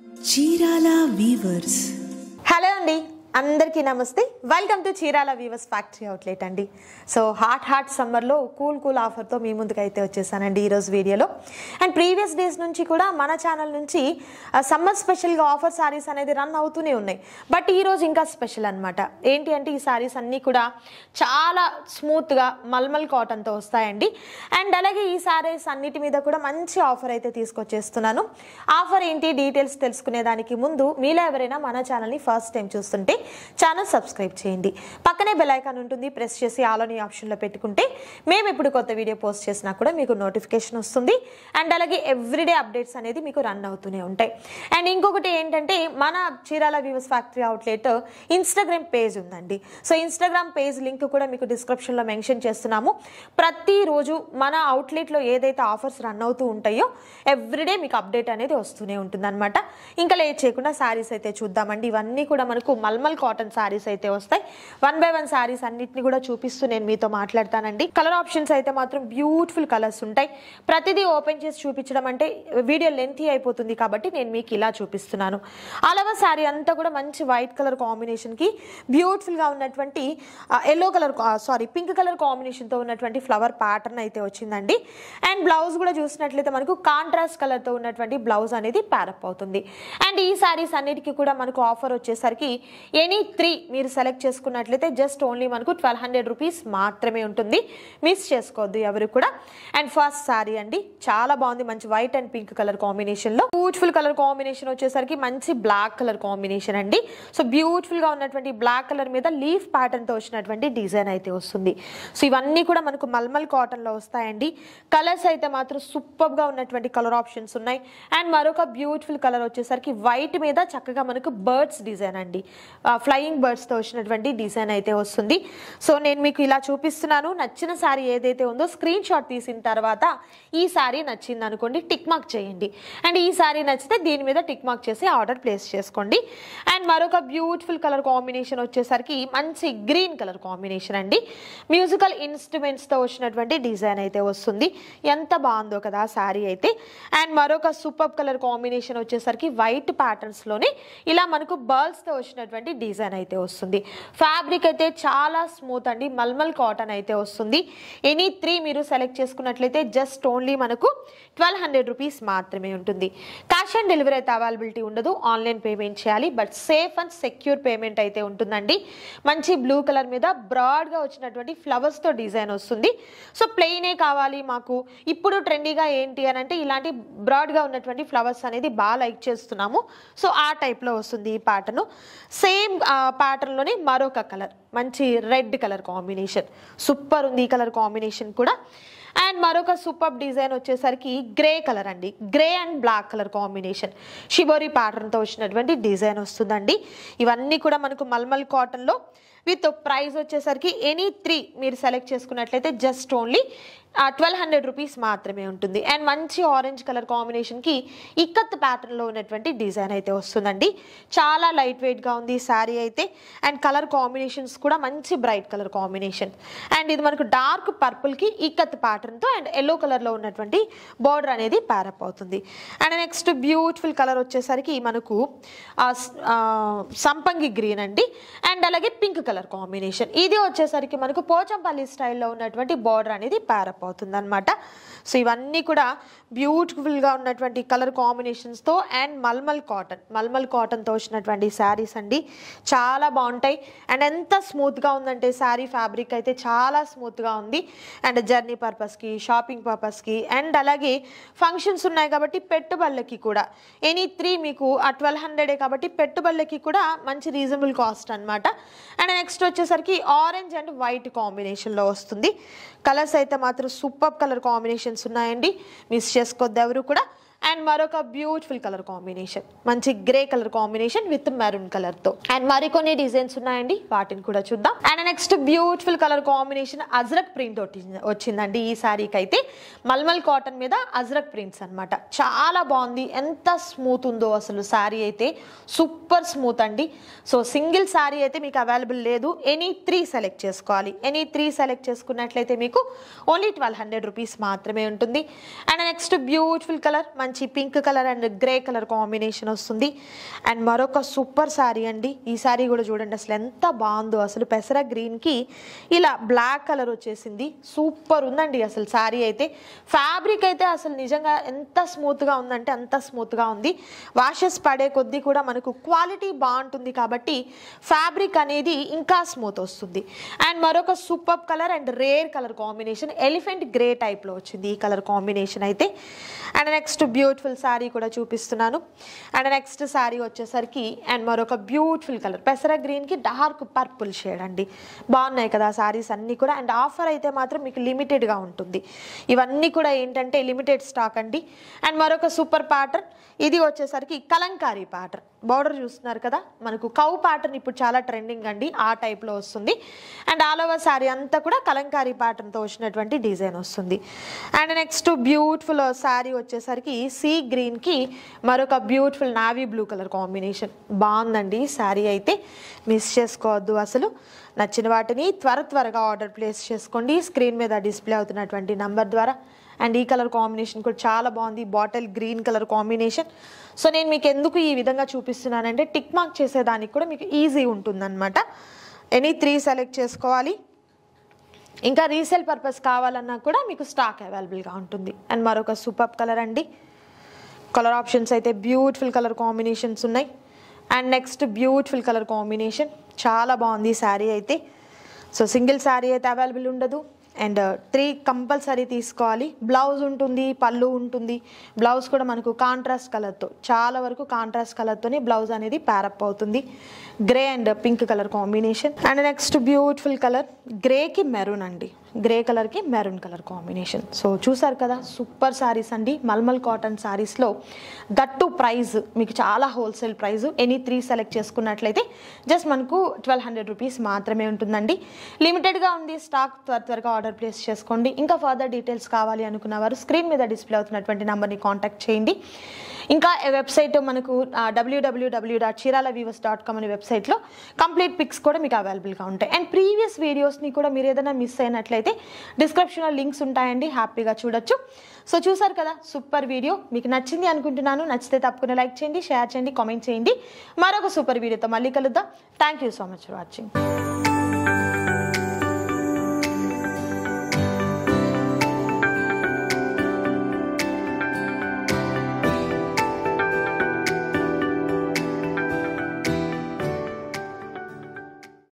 Chirala weavers. Hello అండి, అందరికీ నమస్తే. Welcome to Chirala weavers factory outlet అండి. సో హాట్ సమ్మర్లో కూల్ ఆఫర్తో మీ ముందుకు అయితే వచ్చేసానండి ఈరోజు వీడియోలో. అండ్ ప్రీవియస్ డేస్ నుంచి కూడా మన ఛానల్ నుంచి సమ్మర్ స్పెషల్గా ఆఫర్ శారీస్ అనేది రన్ అవుతూనే ఉన్నాయి. బట్ ఈరోజు ఇంకా స్పెషల్ అనమాట. ఏంటి అంటే ఈ శారీస్ అన్నీ కూడా చాలా స్మూత్గా మల్మల్ కాటన్తో వస్తాయండి. అండ్ అలాగే ఈ శారీస్ అన్నిటి మీద కూడా మంచి ఆఫర్ అయితే తీసుకొచ్చేస్తున్నాను. ఆఫర్ ఏంటి డీటెయిల్స్ తెలుసుకునేదానికి ముందు మీలో ఎవరైనా మన ఛానల్ని ఫస్ట్ టైం చూస్తుంటే ఛానల్ సబ్స్క్రైబ్ చేయండి. పక్కనే బెల్ ఐకాన్ ఉంటుంది, ప్రెస్ చేసి ఆల్ అని ఆప్షన్లో పెట్టుకుంటే మేము ఇప్పుడు కొత్త వీడియో పోస్ట్ చేసినా కూడా మీకు నోటిఫికేషన్ వస్తుంది. అండ్ అలాగే ఎవ్రీడే అప్డేట్స్ అనేది మీకు రన్ అవుతూనే ఉంటాయి. అండ్ ఇంకొకటి ఏంటంటే మన Chirala weavers factory outlet Instagram page ఉందండి. సో ఇన్స్టాగ్రామ్ పేజ్ లింక్ కూడా మీకు డిస్క్రిప్షన్లో మెన్షన్ చేస్తున్నాము. ప్రతిరోజు మన అవుట్లెట్లో ఏదైతే ఆఫర్స్ రన్ అవుతూ ఉంటాయో ఎవ్రీడే మీకు అప్డేట్ అనేది వస్తూనే ఉంటుంది అనమాట. ఇంకా లేట్ చేయకుండా శారీస్ అయితే చూద్దామండి. ఇవన్నీ కూడా మనకు మల్మల్ కాటన్ శారీస్ అయితే వస్తాయి. 1 by 1 శారీస్ అన్నిటిని కూడా చూపిస్తూ నేను మీతో మాట్లాడతానండి. కలర్ ఆప్షన్స్ అయితే మాత్రం బ్యూటిఫుల్ కలర్స్ ఉంటాయి. ప్రతిదీ ఓపెన్ చేసి చూపించడం అంటే వీడియో లెంతీ అయిపోతుంది కాబట్టి నేను మీకు ఇలా చూపిస్తున్నాను. అలవా శారీ అంతా కూడా మంచి వైట్ కలర్ కాంబినేషన్కి బ్యూటిఫుల్గా ఉన్నటువంటి పింక్ కలర్ కాంబినేషన్తో ఉన్నటువంటి ఫ్లవర్ ప్యాటర్న్ అయితే వచ్చిందండి. అండ్ బ్లౌజ్ కూడా చూసినట్లయితే మనకు కాంట్రాస్ట్ కలర్తో ఉన్నటువంటి బ్లౌజ్ అనేది ప్యారప్ అవుతుంది. అండ్ ఈ శారీస్ అన్నిటికీ కూడా మనకు ఆఫర్ వచ్చేసరికి ఎనీ 3 మీరు సెలెక్ట్ చేసుకున్నట్లయితే జస్ట్ ఓన్లీ మనకు 1200 రూపీస్ మాత్రమే ఉంటుంది. మిస్ చేసుకోవద్దు ఎవరు కూడా. అండ్ ఫస్ట్ శారీ అండి, చాలా బాగుంది. మంచి వైట్ అండ్ పింక్ కలర్ కాంబినేషన్లో బ్యూటిఫుల్ కలర్ కాంబినేషన్ వచ్చేసరికి మంచి బ్లాక్ కలర్ కాంబినేషన్ అండి. సో బ్యూటిఫుల్గా ఉన్నటువంటి బ్లాక్ కలర్ మీద లీఫ్ ప్యాటర్న్తో వచ్చినటువంటి డిజైన్ అయితే వస్తుంది. సో ఇవన్నీ కూడా మనకు మల్మల్ కాటన్లో వస్తాయండి. కలర్స్ అయితే మాత్రం సూపర్గా ఉన్నటువంటి కలర్ ఆప్షన్స్ ఉన్నాయి. అండ్ మరొక బ్యూటిఫుల్ కలర్ వచ్చేసరికి వైట్ మీద చక్కగా మనకు బర్డ్స్ డిజైన్ అండి, ఫ్లయింగ్ బర్డ్స్తో వచ్చినటువంటి డిజైన్ అయితే వస్తుంది. సో నేను మీకు ఇలా చూపిస్తున్నాను. నచ్చిన శారీ ఏదైతే ఉందో స్క్రీన్ షాట్ తీసిన తర్వాత ఈ శారీ నచ్చింది అనుకోండి టిక్ మార్క్ చేయండి. అండ్ ఈ శారీ నచ్చితే దీని మీద టిక్ మార్క్ చేసి ఆర్డర్ ప్లేస్ చేసుకోండి. అండ్ మరొక బ్యూటిఫుల్ కలర్ కాంబినేషన్ వచ్చేసరికి మంచి గ్రీన్ కలర్ కాంబినేషన్ అండి. మ్యూజికల్ ఇన్స్ట్రుమెంట్స్తో వచ్చినటువంటి డిజైన్ అయితే వస్తుంది. ఎంత బాగుందో కదా శారీ అయితే. అండ్ మరొక సూపర్ కలర్ కాంబినేషన్ వచ్చేసరికి వైట్ ప్యాటర్న్స్లోనే ఇలా మనకు బర్డ్స్తో వచ్చినటువంటి డిజైన్ అయితే వస్తుంది. ఫ్యాబ్రిక్ అయితే చాలా స్మూత్ అండి, మల్మల్ కాటన్ అయితే వస్తుంది. ఎనీ 3 మీరు సెలెక్ట్ చేసుకున్నట్లయితే జస్ట్ ఓన్లీ మనకు 1200 రూపీస్ మాత్రమే ఉంటుంది. క్యాష్ ఆన్ డెలివరీ అయితే అవైలబిలిటీ ఉండదు, ఆన్లైన్ పేమెంట్ చేయాలి. But safe and secure payment అయితే ఉంటుందండి. మంచి బ్లూ కలర్ మీద బ్రాడ్గా వచ్చినటువంటి ఫ్లవర్స్తో డిజైన్ వస్తుంది. సో ప్లెయినే కావాలి మాకు. ఇప్పుడు ట్రెండీగా ఏంటి అని అంటే ఇలాంటి బ్రాడ్గా ఉన్నటువంటి ఫ్లవర్స్ అనేది బాగా లైక్ చేస్తున్నాము. సో ఆ టైప్లో వస్తుంది ఈ ప్యాటర్న్. సేమ్ ప్యాటర్న్లోనే మరొక కలర్ మంచి రెడ్ కలర్ కాంబినేషన్, సూపర్ ఉంది ఈ కలర్ కాంబినేషన్ కూడా. అండ్ మరొక సూపర్ డిజైన్ వచ్చేసరికి గ్రే కలర్ అండి, grey and black colour combination shibori ప్యాటర్న్తో వచ్చినటువంటి డిజైన్ వస్తుందండి. ఇవన్నీ కూడా మనకు మల్మల్ కాటన్లో విత్ ప్రైస్ వచ్చేసరికి ఎనీ 3 మీరు సెలెక్ట్ చేసుకున్నట్లయితే జస్ట్ ఓన్లీ 1200 రూపీస్ మాత్రమే ఉంటుంది. అండ్ మంచి ఆరెంజ్ కలర్ కాంబినేషన్కి ఇక్కత్ ప్యాటర్న్లో ఉన్నటువంటి డిజైన్ అయితే వస్తుందండి. చాలా లైట్ వెయిట్గా ఉంది శారీ అయితే. అండ్ కలర్ కాంబినేషన్స్ కూడా మంచి బ్రైట్ కలర్ కాంబినేషన్. అండ్ ఇది మనకు డార్క్ పర్పుల్కి ఇక్కత్ ప్యాటర్న్తో అండ్ ఎల్లో కలర్లో ఉన్నటువంటి బార్డర్ అనేది ప్యారప్ అవుతుంది. అండ్ నెక్స్ట్ బ్యూటిఫుల్ కలర్ వచ్చేసరికి మనకు సంపంగి గ్రీన్ అండి. అండ్ అలాగే పింక్ కలర్ కాంబినేషన్. ఇది వచ్చేసరికి మనకు పోచంపల్లి స్టైల్లో ఉన్నటువంటి బార్డర్ అనేది ప్యారప్ అవుతుంది అనమాట. సో ఇవన్నీ కూడా బ్యూటిఫుల్గా ఉన్నటువంటి కలర్ కాంబినేషన్స్తో అండ్ మల్మల్ కాటన్తో వచ్చినటువంటి శారీస్ అండి. చాలా బాగుంటాయి. అండ్ ఎంత స్మూత్గా ఉందంటే శారీ ఫ్యాబ్రిక్ అయితే చాలా స్మూత్గా ఉంది. అండ్ జర్నీ పర్పస్కి, షాపింగ్ పర్పస్కి అండ్ అలాగే ఫంక్షన్స్ ఉన్నాయి కాబట్టి పెట్టుబడులకి కూడా ఎనీ 3 మీకు 1200 కాబట్టి పెట్టుబడులకి కూడా మంచి రీజనబుల్ కాస్ట్ అనమాట. అండ్ నెక్స్ట్ వచ్చేసరికి ఆరెంజ్ అండ్ వైట్ కాంబినేషన్లో వస్తుంది. కలర్స్ అయితే మాత్రం సూపర్ కలర్ కాంబినేషన్స్ ఉన్నాయండి, మిస్ చేసుకోవద్దు ఎవరు కూడా. అండ్ మరొక బ్యూటిఫుల్ కలర్ కాంబినేషన్ మంచి grey colour combination with maroon colour తో అండ్ మరికొన్ని డిజైన్స్ ఉన్నాయండి వాటిని కూడా చూద్దాం. And next beautiful colour combination ajrak print వచ్చిందండి ఈ సారీకి అయితే. మల్మల్ కాటన్ మీద అజ్రక్ ప్రింట్స్ అన్నమాట. చాలా బాగుంది, ఎంత స్మూత్ ఉందో అసలు సారీ అయితే, సూపర్ స్మూత్ అండి. సో సింగిల్ సారీ అయితే మీకు అవైలబుల్ లేదు, ఎనీ 3 సెలెక్ట్ చేసుకోవాలి. ఎనీ 3 సెలెక్ట్ చేసుకున్నట్లయితే మీకు ఓన్లీ 1200 రూపీస్ మాత్రమే ఉంటుంది. అండ్ నెక్స్ట్ బ్యూటిఫుల్ కలర్ మంచి మంచి pink colour and grey colour combination వస్తుంది. అండ్ మరొక సూపర్ శారీ అండి. ఈ శారీ కూడా చూడండి అసలు ఎంత బాగుందో. అసలు పెసర గ్రీన్కి ఇలా బ్లాక్ కలర్ వచ్చేసింది. సూపర్ ఉందండి అసలు శారీ అయితే. ఫ్యాబ్రిక్ అయితే అసలు నిజంగా ఎంత స్మూత్గా ఉందంటే అంత స్మూత్గా ఉంది. వాషెస్ పడే కొద్దీ కూడా మనకు క్వాలిటీ బాగుంటుంది కాబట్టి ఫ్యాబ్రిక్ అనేది ఇంకా స్మూత్ వస్తుంది. అండ్ మరొక super colour and rare colour combination elephant grey టైప్లో వచ్చింది ఈ కలర్ కాంబినేషన్ అయితే. అండ్ నెక్స్ట్ బ్యూటిఫుల్ శారీ కూడా చూపిస్తున్నాను. అండ్ నెక్స్ట్ శారీ వచ్చేసరికి అండ్ మరొక బ్యూటిఫుల్ కలర్ పెసర గ్రీన్కి డార్క్ పర్పుల్ షేడ్ అండి. బాగున్నాయి కదా శారీస్ అన్నీ కూడా. అండ్ ఆఫర్ అయితే మాత్రం మీకు లిమిటెడ్గా ఉంటుంది. ఇవన్నీ కూడా ఏంటంటే లిమిటెడ్ స్టాక్ అండి. అండ్ మరొక సూపర్ ప్యాటర్న్ ఇది వచ్చేసరికి కలంకారీ ప్యాటర్న్. బార్డర్ చూస్తున్నారు కదా, మనకు కౌ ప్యాటర్న్ ఇప్పుడు చాలా ట్రెండింగ్ అండి. ఆ టైప్లో వస్తుంది. అండ్ ఆల్ ఓవర్ శారీ అంతా కూడా కలంకారీ ప్యాటర్న్తో వచ్చినటువంటి డిజైన్ వస్తుంది. అండ్ నెక్స్ట్ బ్యూటిఫుల్ శారీ వచ్చేసరికి సీ గ్రీన్కి మరొక beautiful navy blue colour combination. బాగుందండి శారీ అయితే, మిస్ చేసుకోవద్దు అసలు. నచ్చిన వాటిని త్వరగా ఆర్డర్ ప్లేస్ చేసుకోండి స్క్రీన్ మీద డిస్ప్లే అవుతున్నటువంటి నంబర్ ద్వారా. అండ్ ఈ కలర్ కాంబినేషన్ కూడా చాలా బాగుంది, bottle green colour combination. So నేను మీకు ఎందుకు ఈ విధంగా చూపిస్తున్నానంటే టిక్ మార్క్ చేసేదానికి కూడా మీకు ఈజీ ఉంటుందన్నమాట. ఎనీ 3 సెలెక్ట్ చేసుకోవాలి. ఇంకా రీసేల్ పర్పస్ కావాలన్నా కూడా మీకు స్టాక్ అవైలబుల్గా ఉంటుంది. అండ్ మరొక సూపర్ కలర్ అండి. కలర్ ఆప్షన్స్ అయితే బ్యూటిఫుల్ కలర్ కాంబినేషన్స్ ఉన్నాయి. And next beautiful colour combination చాలా బాగుంది శారీ అయితే. సో సింగిల్ శారీ అయితే అవైలబుల్ ఉండదు. అండ్ 3 కంపల్సరీ తీసుకోవాలి. బ్లౌజ్ ఉంటుంది, పళ్ళు ఉంటుంది. బ్లౌజ్ కూడా మనకు కాంట్రాస్ట్ కలర్తో, చాలా వరకు కాంట్రాస్ట్ కలర్తోనే బ్లౌజ్ అనేది ప్యారప్ అవుతుంది. Grey and pink colour combination. And next beautiful colour గ్రేకి మెరూన్ అండి. గ్రే కలర్కి మెరూన్ కలర్ కాంబినేషన్. సో చూసారు కదా, సూపర్ శారీస్ అండి. మల్మల్ కాటన్ శారీస్లో దట్టు ప్రైస్ మీకు చాలా హోల్సేల్ ప్రైస్. ఎనీ 3 సెలెక్ట్ చేసుకున్నట్లయితే జస్ట్ మనకు 1200 రూపీస్ మాత్రమే ఉంటుందండి. లిమిటెడ్గా ఉంది స్టాక్. త్వరగా ఆర్డర్ ప్లేస్ చేసుకోండి. ఇంకా ఫర్దర్ డీటెయిల్స్ కావాలి అనుకున్న వారు స్క్రీన్ మీద డిస్ప్లే అవుతున్నటువంటి నెంబర్ని కాంటాక్ట్ చేయండి. ఇంకా వెబ్సైట్ మనకు www.chiralaweavers.com అనే వెబ్సైట్లో కంప్లీట్ పిక్స్ కూడా మీకు అవైలబుల్గా ఉంటాయి. అండ్ ప్రీవియస్ వీడియోస్ని కూడా మీరు ఏదైనా మిస్ అయినట్లయితే డిస్క్రిప్షన్లో లింక్స్ ఉంటాయండి, హ్యాపీగా చూడొచ్చు. సో చూసారు కదా, సూపర్ వీడియో మీకు నచ్చింది అనుకుంటున్నాను. నచ్చితే తప్పకుండా లైక్ చేయండి, షేర్ చేయండి, కామెంట్ చేయండి. మరొక సూపర్ వీడియోతో మళ్ళీ కలుద్దాం. Thank you so much for watching.